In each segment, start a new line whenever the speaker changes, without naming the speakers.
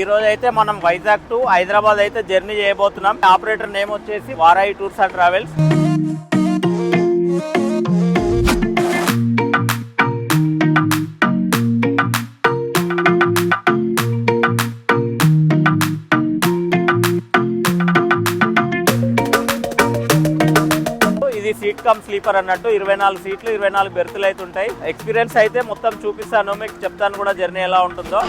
ఈ రోజు అయితే మనం వైజాగ్ టు హైదరాబాద్ అయితే జర్నీ చేయబోతున్నాం. ఆపరేటర్ నేమ్ వచ్చేసి వారాయి టూర్స్ అండ్ ట్రావెల్స్. ఇది సీట్ కమ్ స్లీపర్ అన్నట్టు 24 సీట్లు 24 బెర్తులు అయితే ఉంటాయి. ఎక్స్పీరియన్స్ అయితే మొత్తం చూపిస్తాను, మీకు చెప్తాను కూడా జర్నీ ఎలా ఉంటుందో.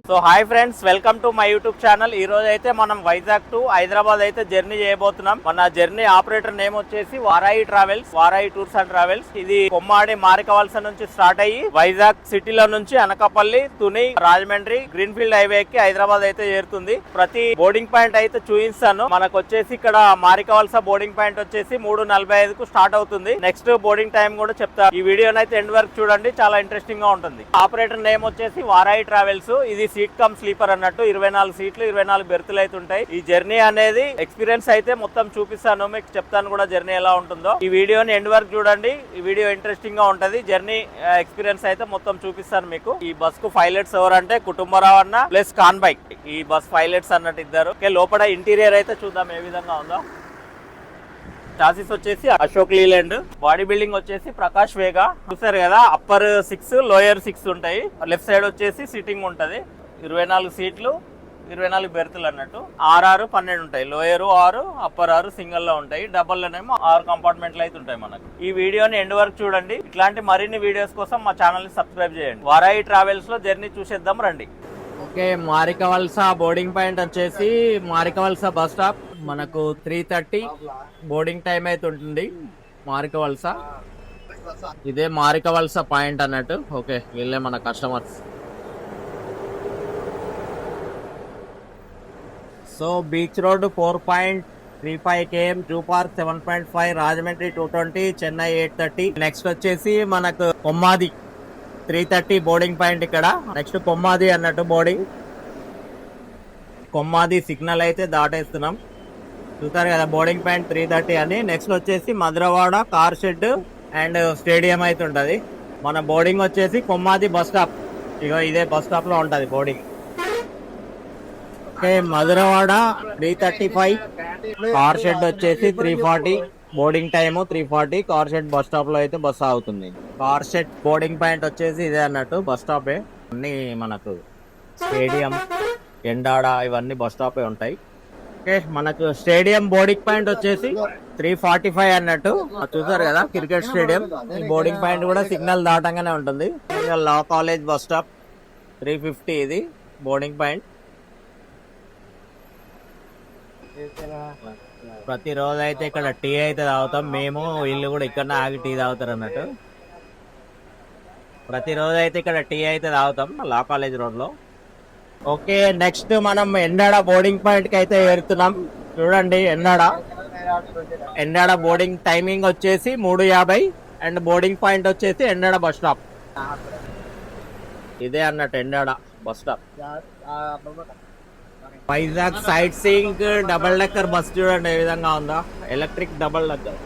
So hi friends, welcome to my YouTube channel. ఈ రోజు అయితే మనం వైజాగ్ టు హైదరాబాద్ అయితే జర్నీ చేయబోతున్నాం. మన జర్నీ ఆపరేటర్ నేమ్ వచ్చేసి వారాయి travels, Varai tours and travels. ఇది కొమ్మాడి మారికవలస నుంచి స్టార్ట్ అయ్యి వైజాగ్ సిటీలో నుంచి అనకాపల్లి, తుని, రాజమండ్రి, గ్రీన్ఫీల్డ్ హైవే కి హైదరాబాద్ అయితే చేరుతుంది. ప్రతి బోర్డింగ్ పాయింట్ అయితే చూపిస్తాను. మనకు వచ్చేసి ఇక్కడ మారికవలస బోర్డింగ్ పాయింట్ వచ్చేసి 3:45 కు స్టార్ట్ అవుతుంది. నెక్స్ట్ బోర్డింగ్ టైం కూడా చెప్తా. ఈ వీడియోని అయితే ఎండ్ వరకు చూడండి, చాలా ఇంట్రెస్టింగ్ గా ఉంటుంది. ఆపరేటర్ నేమ్ వచ్చేసి వారాయి ట్రావెల్స్. ఇది సీట్ కమ్ స్లీపర్ అన్నట్టు 24 సీట్లు 24 బెర్తులు అయితే ఉంటాయి. ఈ జర్నీ అనేది ఎక్స్పీరియన్స్ అయితే మొత్తం చూపిస్తాను, మీకు చెప్తాను కూడా జర్నీ ఎలా ఉంటుందో. ఈ వీడియోని ఎండ్ వరకు చూడండి, ఈ వీడియో ఇంట్రెస్టింగ్ గా ఉంటది. జర్నీ ఎక్స్పీరియన్స్ అయితే మొత్తం చూపిస్తాను మీకు. ఈ బస్ కు పైలట్స్ ఎవరంటే కుటుంబరావు అన్న ప్లస్ కాన్బై. ఈ బస్ పైలట్స్ అన్నట్టు ఇద్దరు. లోపల ఇంటీరియర్ అయితే చూద్దాం ఏ విధంగా ఉందో. చాసిస్ వచ్చేసి అశోక్ లీలాండ్, బాడీ బిల్డింగ్ వచ్చేసి ప్రకాష్ వేగా. చూసారు కదా, అప్పర్ 6 లోయర్ 6 ఉంటాయి. లెఫ్ట్ సైడ్ వచ్చేసి సిట్టింగ్ ఉంటది. 24 సీట్లు 24 బెర్తులు అన్నట్టు. 6 12 ఉంటాయి. లోయర్ 6 అప్పర్ 6 సింగిల్ లో ఉంటాయి. డబల్ లోనేమో 6 కంపార్ట్మెంట్లు అయితే ఉంటాయి మనకు. ఈ వీడియోని ఎండ్ వరకు చూడండి. ఇట్లాంటి మరిన్ని వీడియోస్ కోసం మా ఛానల్ ని సబ్స్క్రైబ్ చేయండి. వారాయి ట్రావెల్స్ లో జర్నీ చూసేద్దాం రండి. ఓకే, మారికవలస బోర్డింగ్ పాయింట్ వచ్చేసి మారికవలస బస్ స్టాప్. మనకు 3:30 బోర్డింగ్ టైం అయితే ఉంటుంది మారికవలస. ఇదే మారికవలస పాయింట్ అన్నట్టు. ఓకే, వీళ్ళే మన customers. So beach road 4.35 km, zoo park 7.5, Rajahmundry 220, Chennai 830. Next వచ్చేసి మనకు కొమ్మాది 3:30 బోర్డింగ్ పాయింట్ ఇక్కడ. నెక్స్ట్ కొమ్మాది అన్నట్టు బోర్డింగ్. కొమ్మాది సిగ్నల్ అయితే దాటేస్తున్నాం. చూసారు కదా బోర్డింగ్ పాయింట్ 3:30 అని. నెక్స్ట్ వచ్చేసి Madhurawada car shed and stadium అయితే ఉంటది. మన బోర్డింగ్ వచ్చేసి కొమ్మాది బస్ స్టాప్. ఇగో ఇదే బస్ స్టాప్ లో ఉంటది boarding. Okay, Madhurawada 3:35, car shed వచ్చేసి 3:40. Boarding time 3:40. Car shed bus stop లో అయితే బస్ ఆగుతుంది. కార్ షెడ్ బోర్డింగ్ పాయింట్ వచ్చేసి ఇదే అన్నట్టు బస్ స్టాపే. అన్ని మనకు స్టేడియం, ఎండాడ ఇవన్నీ బస్ స్టాపే ఉంటాయి. ఓకే, మనకు స్టేడియం బోర్డింగ్ పాయింట్ వచ్చేసి 3:45 అన్నట్టు. చూసారు కదా క్రికెట్ స్టేడియం. ఈ బోర్డింగ్ పాయింట్ కూడా సిగ్నల్ దాటంగానే ఉంటుంది. లా కాలేజ్ బస్ స్టాప్ 3:50 ఇది బోర్డింగ్ పాయింట్. ప్రతిరోజు అయితే ఇక్కడ టీ అయితే తాగుతాం మేము. వీళ్ళు కూడా ఇక్కడ ఆగి టీ తాగుతారు అన్నట్టు. ప్రతిరోజు అయితే ఇక్కడ టీ అయితే తాగుతాం లా కాలేజ్ రోడ్ లో. ఓకే, నెక్స్ట్ మనం ఎండాడ బోర్డింగ్ పాయింట్ కి అయితే వెళ్తున్నాం. చూడండి ఎండాడ బోర్డింగ్ టైమింగ్ వచ్చేసి 3:50 అండ్ బోర్డింగ్ పాయింట్ వచ్చేసి ఎండాడ బస్ స్టాప్. ఇదే అన్నట్టు Endada bus stop. Vizag sight seeing double decker bus చూడండి ఏ విధంగా ఉందో. Electric double decker.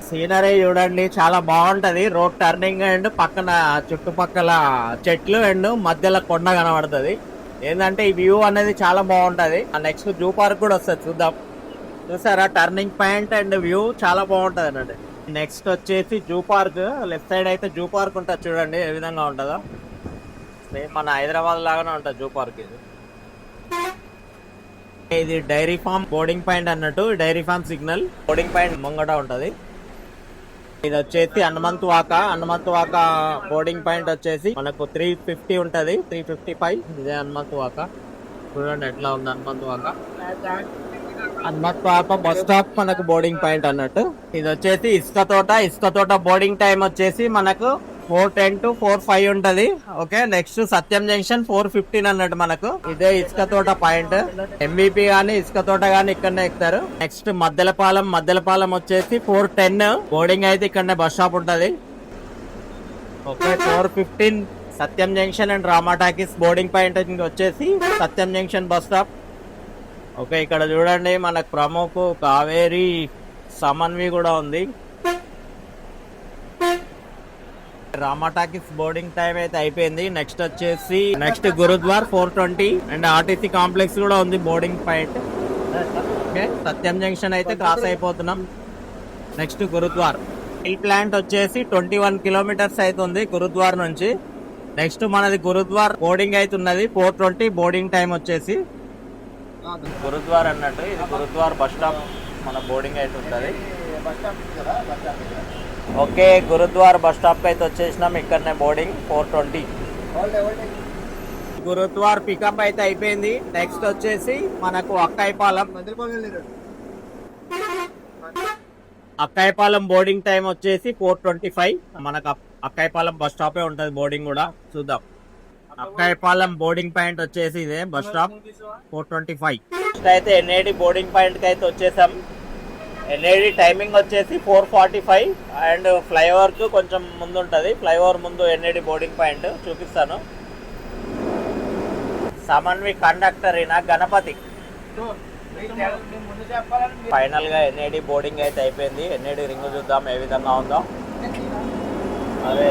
సీనరీ చూడండి చాలా బాగుంటది. రోడ్ టర్నింగ్ అండ్ పక్కన చుట్టుపక్కల చెట్లు అండ్ మధ్యలో కొండ కనబడుతుంది. ఏంటంటే ఈ వ్యూ అనేది చాలా బాగుంటది. నెక్స్ట్ జూ పార్క్ కూడా వస్తుంది, చూద్దాం. చూసారా టర్నింగ్ పాయింట్ అండ్ వ్యూ చాలా బాగుంటది అన్నట్టు. నెక్స్ట్ వచ్చేసి జూ పార్క్. లెఫ్ట్ సైడ్ అయితే జూ పార్క్ ఉంటుంది చూడండి ఏ విధంగా ఉంటుందో. సేమ్ మన హైదరాబాద్ లాగానే ఉంటుంది జూ పార్క్. ఇది డైరీ ఫార్మ్ బోర్డింగ్ పాయింట్ అన్నట్టు. Dairy farm signal boarding point ముంగట ఉంటది. ఇది వచ్చేసి హనుమంతవాక బోర్డింగ్ పాయింట్ వచ్చేసి మనకు 3:50 ఉంటది. 3:55 ఇదే హనుమంతవాక. చూడండి ఎట్లా ఉంది హనుమంతవాక బస్ స్టాప్ మనకు బోర్డింగ్ పాయింట్ అన్నట్టు. ఇది వచ్చేసి ఇసుక తోట బోర్డింగ్ టైం వచ్చేసి మనకు 410 to 45 ఉంటది. ఓకే, నెక్స్ట్ సత్యం జంక్షన్ 415 అన్నట్టు మనకు. ఇదే ఇసుక తోట పాయింట్. ఎంబీపీ గానీ ఇసుక తోట గానీ ఇక్కడనే ఎక్కుతారు. నెక్స్ట్ మద్దెలపాలెం వచ్చేసి 410 బోర్డింగ్ అయితే ఇక్కడనే బస్ స్టాప్ ఉంటది. Okay, 415 Satyam junction and Rama talkies boarding point వచ్చేసి సత్యం జంక్షన్ బస్ స్టాప్. ఓకే, ఇక్కడ చూడండి మనకు ప్రముఖ కావేరి సమన్వి కూడా ఉంది. రామా టాకీస్ బోర్డింగ్ టైం అయితే అయిపోయింది. నెక్స్ట్ వచ్చేసి గురుద్వార్ 420 అండ్ ఆర్టీసీ కాంప్లెక్స్ కూడా ఉంది బోర్డింగ్ పాయింట్. ఓకే, సత్యం జంక్షన్ అయితే క్రాస్ అయిపోతున్నాం. నెక్స్ట్ గురుద్వార్ స్టీల్ ప్లాంట్ వచ్చేసి 21 కిలోమీటర్స్ అవుతుంది గురుద్వార్ నుంచి. నెక్స్ట్ మనది గురుద్వార్ బోర్డింగ్ అయితే ఉన్నది 420 బోర్డింగ్ టైం వచ్చేసి. గురుద్వార్ అన్నట్టు ఇది గురుద్వార్ బస్ స్టాప్ మన బోర్డింగ్ అయితే ఉంటుంది. ఓకే, గురుద్వార్ బస్ స్టాప్ అయితే వచ్చేసినాం. ఇక్కడనే బోర్డింగ్ 420. గురుద్వార్ పికప్ అయితే అయిపోయింది. నెక్స్ట్ వచ్చేసి మనకు అక్కాయపాలెం బోర్డింగ్ టైం వచ్చేసి 425. మనకు అక్కాయపాలెం బస్ స్టాపే ఉంటుంది బోర్డింగ్ కూడా. చూద్దాం. అక్కాయపాలెం బోర్డింగ్ పాయింట్ వచ్చేసి ఇదే బస్ స్టాప్ 425. నెక్స్ట్ అయితే ఎన్ఏడి బోర్డింగ్ పాయింట్ కి అయితే వచ్చేసాం. ఎన్ఏడి టైమింగ్ వచ్చేసి 4:45 అండ్ ఫ్లైఓవర్ కు కొంచెం ముందు ఉంటుంది. ఫ్లైఓవర్ ముందు ఎన్ఏడి బోర్డింగ్ పాయింట్ చూపిస్తాను. సమన్వి కండక్టర్ ఈయన గణపతి. ఫైనల్ గా ఎన్ఏడి బోర్డింగ్ అయితే అయిపోయింది. ఎన్ఏడి రింగ్ చూద్దాం ఏ విధంగా ఉందో. అదే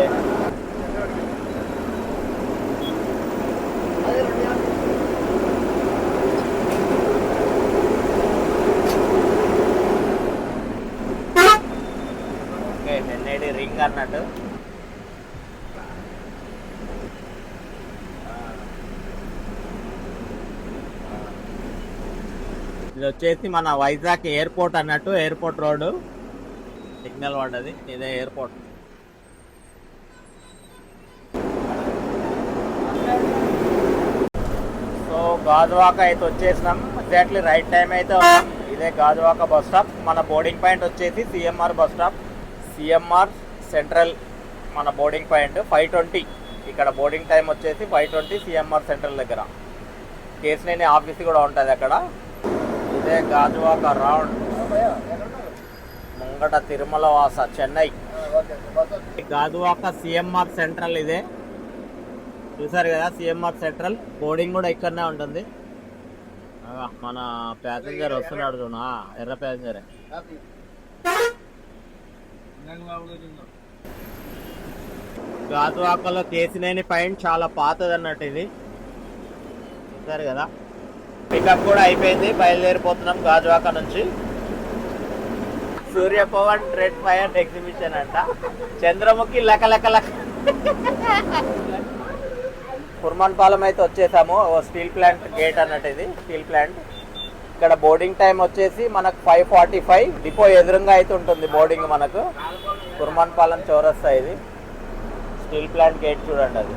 ఎన్ఐడి రింగ్ అన్నట్టు. ఇది వచ్చేసి మన వైజాగ్ ఎయిర్పోర్ట్ అన్నట్టు. ఎయిర్పోర్ట్ రోడ్డు సిగ్నల్ పడ్డది. ఇదే ఎయిర్పోర్ట్. సో గాజువాక అయితే వచ్చేసినాం. ఎగ్జాక్ట్లీ రైట్ టైం అయితే ఉన్నాం. ఇదే గాజువాక బస్ స్టాప్. మన బోర్డింగ్ పాయింట్ వచ్చేసి CMR bus stop. CMR central మన బోర్డింగ్ పాయింట్ 5:20. ఇక్కడ బోర్డింగ్ టైం వచ్చేసి 5:20 సిఎంఆర్ సెంట్రల్ దగ్గర. కేసినేని ఆఫీస్ కూడా ఉంటుంది అక్కడ. ఇదే గాజువాక రౌండ్ ముంగట తిరుమల వాస చెన్నై. గాజువాక సిఎంఆర్ సెంట్రల్ ఇదే. చూసారు కదా సిఎంఆర్ సెంట్రల్. బోర్డింగ్ కూడా ఇక్కడనే ఉంటుంది. మన ప్యాసింజర్ వస్తున్నాడు చూనా, ఎర్ర ప్యాసింజరే. గాజువాకలో కేసినేని పాయింట్ చాలా పాతది అన్నట్టు ఇది. చూసారు కదా. పికప్ కూడా అయిపోయింది. బయలుదేరిపోతున్నాం గాజువాక నుంచి. సూర్య పవన్ రెడ్ ఫైర్ ఎగ్జిబిషన్ అంట. చంద్రముఖి లక కుర్మాన్పాలెం అయితే వచ్చేసాము. స్టీల్ ప్లాంట్ గేట్ అన్నట్టు ఇది స్టీల్ ప్లాంట్. ఇక్కడ బోర్డింగ్ టైం వచ్చేసి మనకు 5:45. డిపో ఎదురుగా అయితే ఉంటుంది బోర్డింగ్ మనకు. కుర్మాన్పాలెం చౌరస్తా ఇది. స్టీల్ ప్లాంట్ గేట్ చూడండి అది.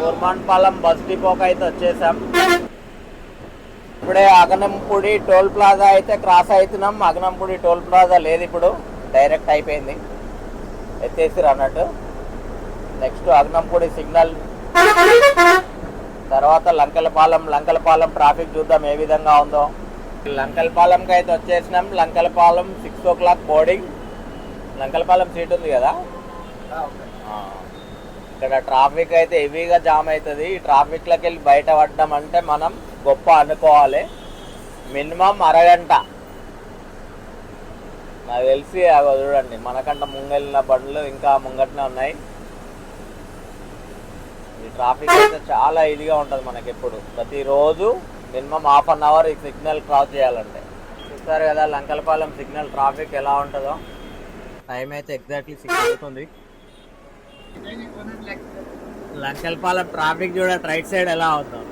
కుర్మాన్పాలెం బస్ డిపోకి అయితే వచ్చేసాం. ఇప్పుడే అగనంపూడి టోల్ ప్లాజా అయితే క్రాస్ అవుతున్నాం. అగనంపూడి టోల్ ప్లాజా లేదు ఇప్పుడు, డైరెక్ట్ అయిపోయింది, ఎత్తేసిరు అన్నట్టు. నెక్స్ట్ అగనంపూడి సిగ్నల్ తర్వాత లంకలపాలెం ట్రాఫిక్ చూద్దాం ఏ విధంగా ఉందో. లంకలపాలెంకి అయితే వచ్చేసినాం. Lankalapalem 6 o'clock boarding. Lankalapalem seat ఉంది కదా. ఇక్కడ ట్రాఫిక్ అయితే హెవీగా జామ్ అవుతుంది. ఈ ట్రాఫిక్లోకి వెళ్ళి బయట పడ్డం అంటే మనం గొప్ప అనుకోవాలి. మినిమం అరగంట నాకు తెలిసి. అవి చూడండి మనకంట ముంగెళ్ళిన బండ్లు ఇంకా ముంగట్నే ఉన్నాయి. ఈ ట్రాఫిక్ అయితే చాలా ఇదిగా ఉంటుంది మనకి ఎప్పుడు. ప్రతిరోజు మినిమం ½ an hour ఈ సిగ్నల్ క్రాస్ చేయాలంటే. చూస్తారు కదా లంకలపాలెం సిగ్నల్ ట్రాఫిక్ ఎలా ఉంటుందో. టైం అయితే ఎగ్జాక్ట్లీ 6 అవుతుంది. లంకలపాలెం ట్రాఫిక్ చూడండి రైట్ సైడ్ ఎలా అవుతాం.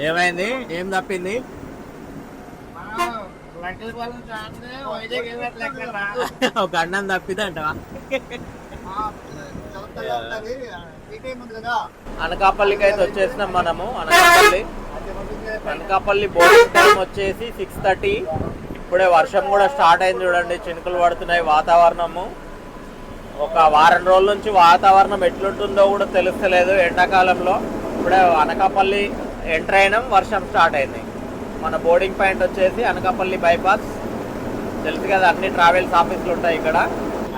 ఏమైంది, ఏం తప్పింది? ఒక అన్నం తప్పిదంటవా? అనకాపల్లికి అయితే వచ్చేసినాం మనము. అనకాపల్లి బోర్డింగ్ టైం వచ్చేసి 6:30. ఇప్పుడే వర్షం కూడా స్టార్ట్ అయింది చూడండి, చినుకులు పడుతున్నాయి. వాతావరణము ఒక వారం రోజుల నుంచి వాతావరణం ఎట్లుంటుందో కూడా తెలుస్తలేదు ఎండాకాలంలో. ఇప్పుడే అనకాపల్లి ఎంటర్ అయినాం, వర్షం స్టార్ట్ అయింది. మన బోర్డింగ్ పాయింట్ వచ్చేసి అనకాపల్లి బైపాస్, తెలుసు కదా, అన్ని ట్రావెల్స్ ఆఫీసులు ఉంటాయి ఇక్కడ.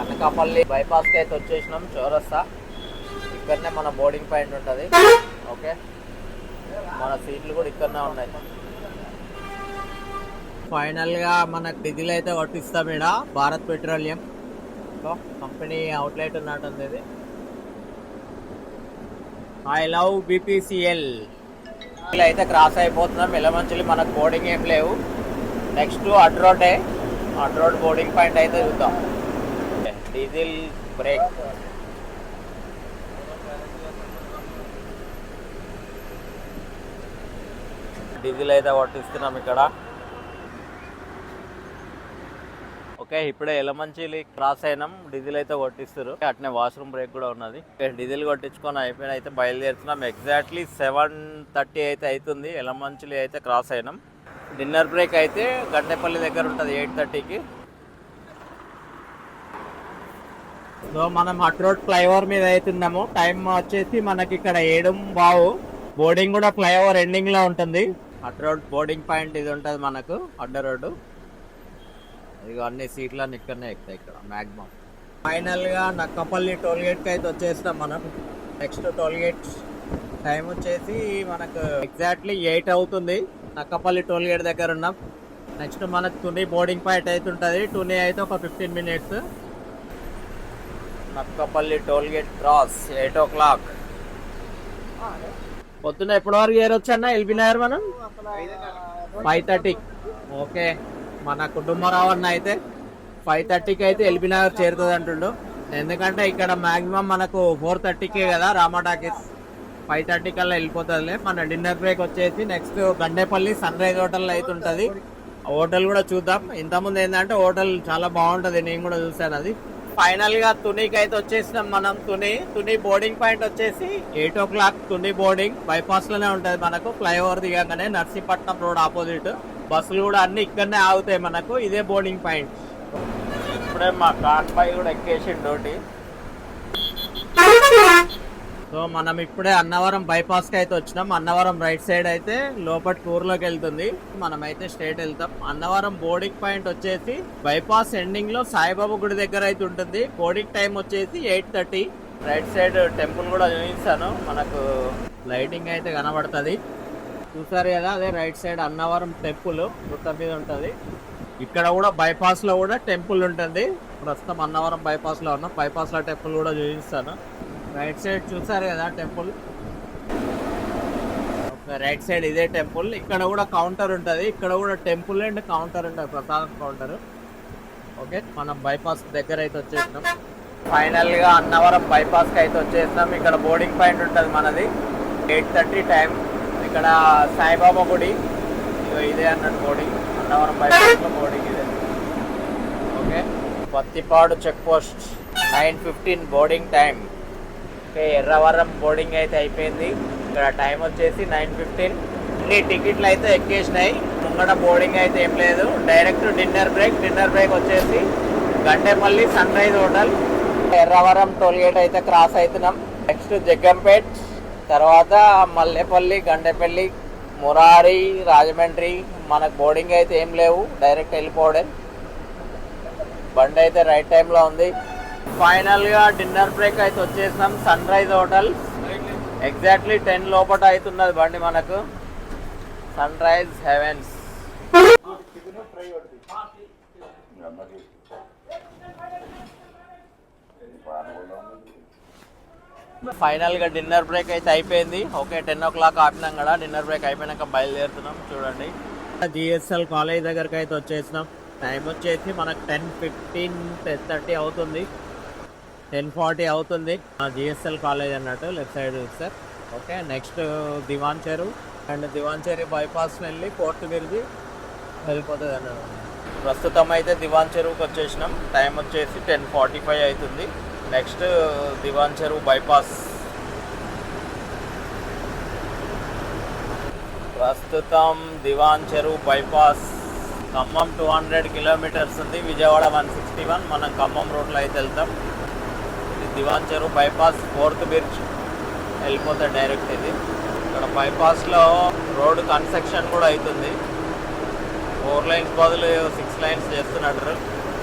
అనకాపల్లి బైపాస్కి అయితే వచ్చేసినాం, చౌరస్తా. ఇక్కడనే మన బోర్డింగ్ పాయింట్ ఉంటుంది. ఓకే, మన సీట్లు కూడా ఇక్కడనే ఉన్నాయి. ఫైనల్గా మనకు డీజిల్ అయితే కొట్టిస్తాం ఇక్కడ, భారత్ పెట్రోలియం కంపెనీ అవుట్లెట్ ఉన్నట్టుంది ఇది. ఐ లవ్ బీపీసీఎల్ అయితే క్రాస్ అయిపోతున్నాం. ఎలమంచిలి మనకు బోర్డింగ్ ఏం లేవు. నెక్స్ట్ అడ్ రోడ్డే, అడ్ రోడ్ బోర్డింగ్ పాయింట్ అయితే చూద్దాం. డీజిల్ బ్రేక్, డీజిల్ అయితే కొట్టిస్తున్నాం ఇక్కడ. ఓకే, ఇప్పుడే ఎలమంచిలి క్రాస్ అయినాం, డీజిల్ అయితే కొట్టిస్తారు. అట్నే వాష్రూమ్ బ్రేక్ కూడా ఉన్నది. డీజిల్ కొట్టించుకొని అయిపోయిన అయితే బయలుదేరుతున్నాం. ఎగ్జాక్ట్లీ 7:30 అయితే అవుతుంది. ఎలమంచిలి అయితే క్రాస్ అయినాం. డిన్నర్ బ్రేక్ అయితే గండేపల్లి దగ్గర ఉంటుంది 8:30కి. సో మనం అట్ రోడ్ ఫ్లైఓవర్ మీద అవుతున్నాము. టైం వచ్చేసి మనకి ఇక్కడ 7:15. బోర్డింగ్ కూడా ఫ్లైఓవర్ ఎండింగ్ లో ఉంటుంది. అట్ రోడ్ బోర్డింగ్ పాయింట్ ఇది ఉంటుంది మనకు, అడ్డ రోడ్డు. ఇక అన్ని సీట్లన్నీ ఇక్కడనే ఎక్కుతాయి ఇక్కడ మ్యాక్సిమం. ఫైనల్గా నక్కపల్లి టోల్ గేట్కి అయితే వచ్చేసినాం మనం. నెక్స్ట్ టోల్ గేట్ టైం వచ్చేసి మనకు ఎగ్జాక్ట్లీ 8 అవుతుంది. నక్కపల్లి టోల్ గేట్ దగ్గర ఉన్నాం. నెక్స్ట్ మనకు తుని బోర్డింగ్ పాయింట్ అయితే ఉంటుంది. తుని అయితే ఒక 15 minutes. Nakkapalli toll gate cross 8 o'clock. పొద్దున్న ఎప్పటి వరకు చేరొచ్చు అన్న ఎల్బీ నగర్ మనం? 5:30. ఓకే, మన కుటుంబరావు అన్న అయితే 5:30కి అయితే ఎల్బీ నగర్ చేరుతుంది అంటుండు. ఎందుకంటే ఇక్కడ మాక్సిమం మనకు 4:30కే కదా రామా టాకీస్. 5:30 కల్లా వెళ్ళిపోతుందిలే. మన డిన్నర్ బ్రేక్ వచ్చేసి next Gandepalli sunrise hotel అయితే ఉంటుంది. హోటల్ కూడా చూద్దాం. ఇంతకుముందు ఏంటంటే హోటల్ చాలా బాగుంటుంది, నేను కూడా చూసాను అది. ఫైనల్ గా తునికి అయితే వచ్చేసినాం మనం. తుని బోర్డింగ్ పాయింట్ వచ్చేసి 8 o'clock. తుని బోర్డింగ్ బైపాస్ లోనే ఉంటది మనకు. ఫ్లైఓవర్ దిగగానే నర్సీపట్నం రోడ్ ఆపోజిట్. బస్సులు కూడా అన్ని ఇక్కడనే ఆగుతాయి మనకు. ఇదే బోర్డింగ్ పాయింట్. ఇప్పుడే మా కాన్బాయ్ కూడా ఎక్కేసిండోటి. సో మనం ఇప్పుడే అన్నవరం బైపాస్ కి అయితే వచ్చినాం. అన్నవరం రైట్ సైడ్ అయితే లోపటి ఊర్లోకి వెళ్తుంది. మనం అయితే స్ట్రైట్ వెళ్తాం. అన్నవరం బోర్డింగ్ పాయింట్ వచ్చేసి బైపాస్ ఎండింగ్ లో సాయిబాబా గుడి దగ్గర అయితే ఉంటుంది. బోర్డింగ్ టైం వచ్చేసి 8:30. రైట్ సైడ్ టెంపుల్ కూడా చూపిస్తాను, మనకు లైటింగ్ అయితే కనబడుతుంది. చూసారు కదా, అదే రైట్ సైడ్ అన్నవరం టెంపుల్ గుట్ట మీద ఉంటుంది. ఇక్కడ కూడా బైపాస్ లో కూడా టెంపుల్ ఉంటుంది. ప్రస్తుతం అన్నవరం బైపాస్ లో ఉన్నాం. బైపాస్ లో టెంపుల్ కూడా చూపిస్తాను. రైట్ సైడ్ చూసారు కదా టెంపుల్. రైట్ సైడ్ ఇదే టెంపుల్. ఇక్కడ కూడా కౌంటర్ ఉంటుంది. ఇక్కడ కూడా టెంపుల్ అండ్ కౌంటర్ ఉంటుంది, ప్రసాదం కౌంటర్. ఓకే, మనం బైపాస్ దగ్గర అయితే వచ్చేసినాం. ఫైనల్ గా అన్నవరం బైపాస్ కి అయితే వచ్చేసినాం. ఇక్కడ బోర్డింగ్ పాయింట్ ఉంటుంది మనది. 8:30 టైం. ఇక్కడ సాయిబాబా గుడి ఇదే అన్నట్టు బోర్డింగ్. అన్నవరం బైపాస్ లో బోర్డింగ్ ఇదే. Okay, Pattipadu check post 9:15 boarding time. Okay, Erravaram boarding అయితే అయిపోయింది. ఇక్కడ టైం వచ్చేసి 9:15. అన్ని టికెట్లు అయితే ఎక్కేసినాయి. ముంగట బోర్డింగ్ అయితే ఏం లేదు. Direct dinner break. Dinner break వచ్చేసి Gandepalli sunrise hotel. Erravaram toll gate అయితే క్రాస్ అవుతున్నాం. నెక్స్ట్ జగ్గంపేట్, తర్వాత మల్లేపల్లి, గండేపల్లి, మురారి, రాజమండ్రి. మనకు బోర్డింగ్ అయితే ఏం లేవు, డైరెక్ట్ వెళ్ళిపోవడం. బండి అయితే రైట్ టైంలో ఉంది. ఫైనల్ గా డిన్నర్ బ్రేక్ అయితే వచ్చేసాం. సన్ రైజ్ హోటల్ ఎగ్జాక్ట్లీ 10 లోపల అవుతున్నది బండి మనకు. Sunrise heavens. ఫైనల్ గా డిన్నర్ బ్రేక్ అయితే అయిపోయింది. ఓకే, 10 o'clock ఆపినాం కదా. డిన్నర్ బ్రేక్ అయిపోయినాక బయలుదేరుతున్నాం. చూడండి, జిఎస్ఎల్ కాలేజ్ దగ్గరకు అయితే వచ్చేసినాం. టైం వచ్చేసి మనకు 10:15, 10:30 అవుతుంది. 10:40 అవుతుంది. జిఎస్ఎల్ కాలేజ్ అన్నట్టు లెఫ్ట్ సైడ్ చూస్తే. ఓకే, నెక్స్ట్ దివాన్ చెరువు అండ్ దివాన్ చెరువు బైపాస్ వెళ్ళి కోర్టు మిరిగి వెళ్ళిపోతుంది అన్నట్టు. ప్రస్తుతం అయితే దివాన్ చెరువుకి వచ్చేసినాం. టైం వచ్చేసి 10:45 అవుతుంది. నెక్స్ట్ దివాన్ చెరువు బైపాస్. ప్రస్తుతం దివాన్ చెరువు బైపాస్ ఖమ్మం 200 కిలోమీటర్స్ ఉంది, విజయవాడ 161. మనం ఖమ్మం రోడ్లో అయితే వెళ్తాం. ఇది దివాన్ చెరువు బైపాస్ 4th బ్రిడ్జ్ వెళ్ళిపోతే డైరెక్ట్. ఇది ఇక్కడ బైపాస్లో రోడ్ కన్స్ట్రక్షన్ కూడా అవుతుంది. 4 లైన్స్ బదులు 6 లైన్స్ చేస్తున్నట్టు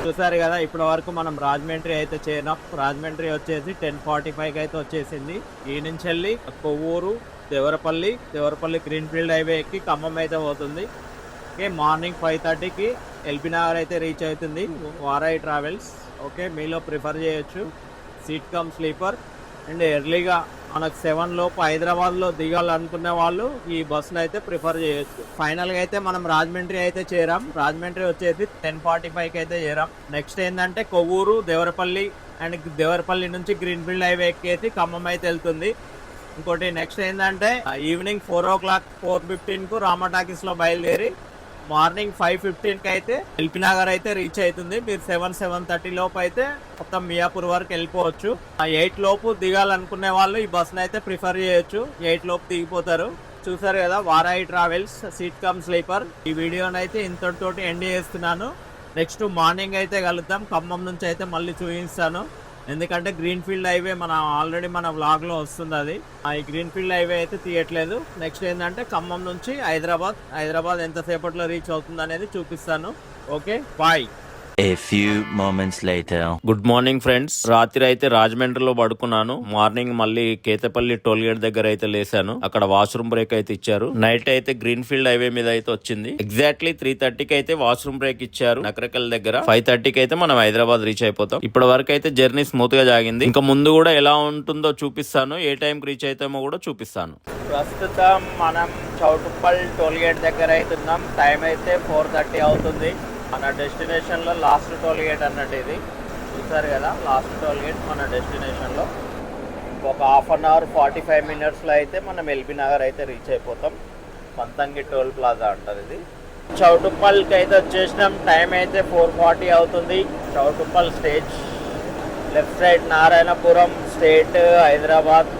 చూసారు కదా. ఇప్పటి వరకు మనం రాజమండ్రి అయితే చేరినాం. రాజమండ్రి వచ్చేసి 10:45 అయితే వచ్చేసింది. ఈ నుంచి వెళ్ళి కొవ్వూరు, దేవరపల్లి గ్రీన్ఫీల్డ్ హైవే ఎక్కి ఖమ్మం అయితే పోతుంది. ఓకే, మార్నింగ్ 5:30కి ఎల్బీ నగర్ అయితే రీచ్ అవుతుంది వారాయి ట్రావెల్స్. ఓకే, మీలో ప్రిఫర్ చేయొచ్చు సీట్ కమ్ స్లీపర్. అండ్ ఎర్లీగా మనకు 7 లోపు హైదరాబాద్లో దిగాలనుకునే వాళ్ళు ఈ బస్సును అయితే ప్రిఫర్ చేయొచ్చు. ఫైనల్గా అయితే మనం రాజమండ్రి అయితే చేరాం. రాజమండ్రి వచ్చేసి 10:45కి అయితే చేరాం. నెక్స్ట్ ఏంటంటే కొవ్వూరు, దేవరపల్లి అండ్ దేవరపల్లి నుంచి గ్రీన్ఫీల్డ్ హైవే ఎక్కేసి ఖమ్మం అయితే వెళ్తుంది. ఇంకోటి నెక్స్ట్ ఏంటంటే ఈవినింగ్ 4 o'clock 4:15కు రామా టాకీస్లో బయలుదేరి మార్నింగ్ 5:15కి అయితే ఎల్బీ నగర్ అయితే రీచ్ అవుతుంది. మీరు 7:30 లోపు అయితే మొత్తం మియాపూర్ వరకు వెళ్ళిపోవచ్చు. 8 లోపు దిగాలనుకునే వాళ్ళు ఈ బస్సును అయితే ప్రిఫర్ చేయొచ్చు. 8 లోపు దిగిపోతారు. చూసారు కదా, వారాయి ట్రావెల్స్ సీట్ కమ్ స్లీపర్. ఈ వీడియోని అయితే ఇంతటితోటి ఎండ్ చేస్తున్నాను. నెక్స్ట్ మార్నింగ్ అయితే కలుద్దాం. ఖమ్మం నుంచి అయితే మళ్ళీ చూపిస్తాను. ఎందుకంటే గ్రీన్ఫీల్డ్ హైవే ఆల్రెడీ మన వ్లాగ్లో వస్తుంది. అది ఈ గ్రీన్ఫీల్డ్ హైవే అయితే తీయట్లేదు. నెక్స్ట్ ఏంటంటే ఖమ్మం నుంచి హైదరాబాద్ ఎంతసేపట్లో రీచ్ అవుతుంది అనేది చూపిస్తాను. Okay, bye.
A few moments later.
Good morning friends. రాత్రి అయితే రాజమండ్రిలో పడుకున్నాను. మార్నింగ్ మళ్ళీ కేతపల్లి టోల్ గేట్ దగ్గర అయితే లేసాను. అక్కడ వాష్రూమ్ బ్రేక్ అయితే ఇచ్చారు. నైట్ అయితే గ్రీన్ఫీల్డ్ హైవే మీద అయితే వచ్చింది. ఎగ్జాక్ట్లీ 3:30కి అయితే వాష్రూమ్ బ్రేక్ ఇచ్చారు నకరకల్ దగ్గర. 5:30కి అయితే మనం హైదరాబాద్ రీచ్ అయిపోతాం. ఇప్పటి వరకు అయితే జర్నీ స్మూత్ గా సాగింది. ఇంకా ముందు కూడా ఎలా ఉంటుందో చూపిస్తాను. ఏ టైంకి రీచ్ అవుతామో కూడా చూపిస్తాను. ప్రస్తుతం మనం చౌటుప్పల్ టోల్ గేట్ దగ్గర అవుతున్నాం. టైం అయితే 4:30 అవుతుంది. మన డెస్టినేషన్లో లాస్ట్ టోల్ గేట్ అన్నట్టు ఇది. చూసారు కదా, లాస్ట్ టోల్ గేట్ మన డెస్టినేషన్లో. ఇంకొక 1/2 hour 45 minutesలో అయితే మనం ఎల్బీ నగర్ అయితే రీచ్ అయిపోతాం. పంతంగి టోల్ ప్లాజా అంటారు ఇది. చౌటుప్పల్కి అయితే వచ్చేసినాం. టైం అయితే 4:40 అవుతుంది. Choutuppal stage left side Narayanapuram state Hyderabad.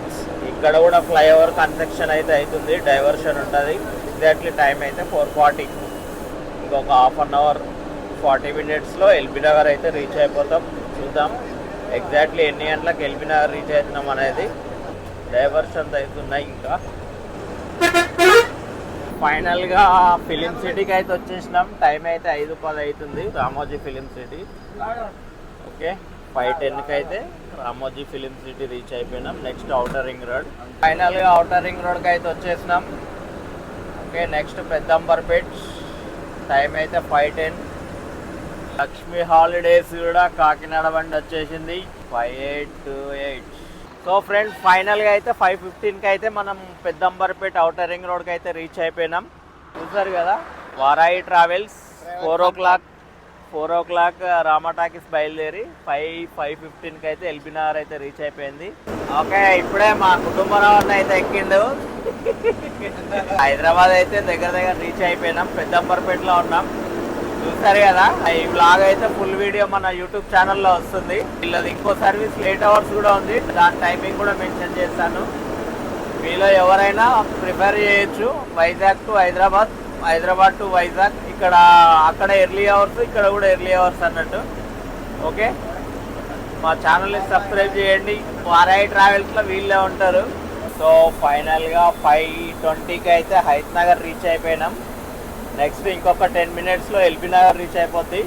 ఇక్కడ కూడా ఫ్లైఓవర్ కన్స్ట్రక్షన్ అయితే అవుతుంది, డైవర్షన్ ఉంటుంది. ఎగ్జాక్ట్లీ టైం అయితే 4:40. ఇంకొక 1/2 hour 40 minutesలో ఎల్బీ నగర్ అయితే రీచ్ అయిపోతాం. చూద్దాం ఎగ్జాక్ట్లీ ఎన్ని గంటలకు ఎల్బీ నగర్ రీచ్ అవుతున్నాం అనేది. డైవర్షన్స్ అవుతున్నాయి. ఇంకా ఫైనల్గా ఫిలిం సిటీకి అయితే వచ్చేసినాం. టైం అయితే 5:10 అవుతుంది. Ramoji film city. ఓకే, 5:10కి అయితే రామోజీ ఫిలిం సిటీ రీచ్ అయిపోయినాం. Next outer ring road. ఫైనల్గా ఔటర్ రింగ్ రోడ్కి అయితే వచ్చేసినాం. Okay, next Peddamberpet. టైం అయితే 5:10. లక్ష్మీ హాలిడేస్ కూడా కాకినాడ బండి వచ్చేసింది 5828. సో ఫ్రెండ్స్, ఫైనల్గా అయితే 5:15కి అయితే మనం పెద్దంబర్పేట ఔటర్ రింగ్ రోడ్కి అయితే రీచ్ అయిపోయినాం. చూసారు కదా, వారాయి ట్రావెల్స్ 4 o'clock రామా టాకీస్ బయలుదేరి 5:15కి అయితే ఎల్బీ నగర్ అయితే రీచ్ అయిపోయింది. ఓకే, ఇప్పుడే మా కుటుంబం అయితే ఎక్కిండు. హైదరాబాద్ అయితే దగ్గర రీచ్ అయిపోయినాం. పెద్దంబర్పేటలో ఉన్నాం. చూసారు కదా, ఈ బ్లాగ్ అయితే ఫుల్ వీడియో మన యూట్యూబ్ ఛానల్లో వస్తుంది. వీళ్ళది ఇంకో సర్వీస్ లేట్ అవర్స్ కూడా ఉంది, దాని టైమింగ్ కూడా మెన్షన్ చేస్తాను. మీలో ఎవరైనా ప్రిఫర్ చేయొచ్చు వైజాగ్ టు హైదరాబాద్ టు వైజాగ్. అక్కడ ఎర్లీ అవర్స్, ఇక్కడ కూడా ఎర్లీ అవర్స్ అన్నట్టు. ఓకే, మా ఛానల్ని సబ్స్క్రైబ్ చేయండి. వారాయి ట్రావెల్స్లో వీళ్ళే ఉంటారు. సో ఫైనల్గా 5:20కి అయితే హైత్ నగర్ రీచ్ అయిపోయినాం. నెక్స్ట్ ఇంకొక 10 minutesలో ఎల్బీ నగర్ రీచ్ అయిపోద్ది.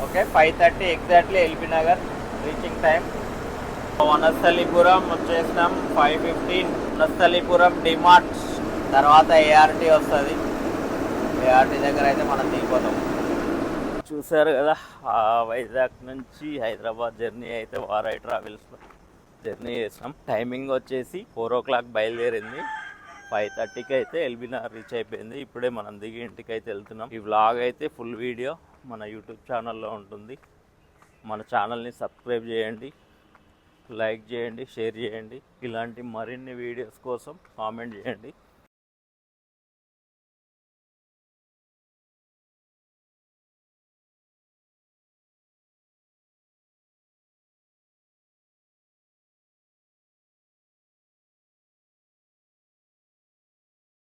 Okay, 5:30 exactly LB Nagar reaching time. Vanasthalipuram వచ్చేసినాం 5:15. వనస్థలిపురం డిమార్ట్ తర్వాత ఏఆర్టీ వస్తుంది. ఏఆర్టీ దగ్గర అయితే మనం దిగిపోతాం. చూసారు కదా, వైజాగ్ నుంచి హైదరాబాద్ జర్నీ అయితే వారాయి ట్రావెల్స్లో జర్నీ చేసాం. టైమింగ్ వచ్చేసి 4 o'clock బయలుదేరింది. 5:30కి అయితే ఎల్బీ నగర్ రీచ్ అయిపోయింది. ఇప్పుడే మనం దిగి ఇంటికి అయితే వెళ్తున్నాం. ఈ వ్లాగ్ అయితే ఫుల్ వీడియో మన యూట్యూబ్ ఛానల్లో ఉంటుంది. మన ఛానల్ని సబ్స్క్రైబ్ చేయండి, లైక్ చేయండి, షేర్ చేయండి. ఇలాంటి మరిన్ని వీడియోస్ కోసం కామెంట్ చేయండి.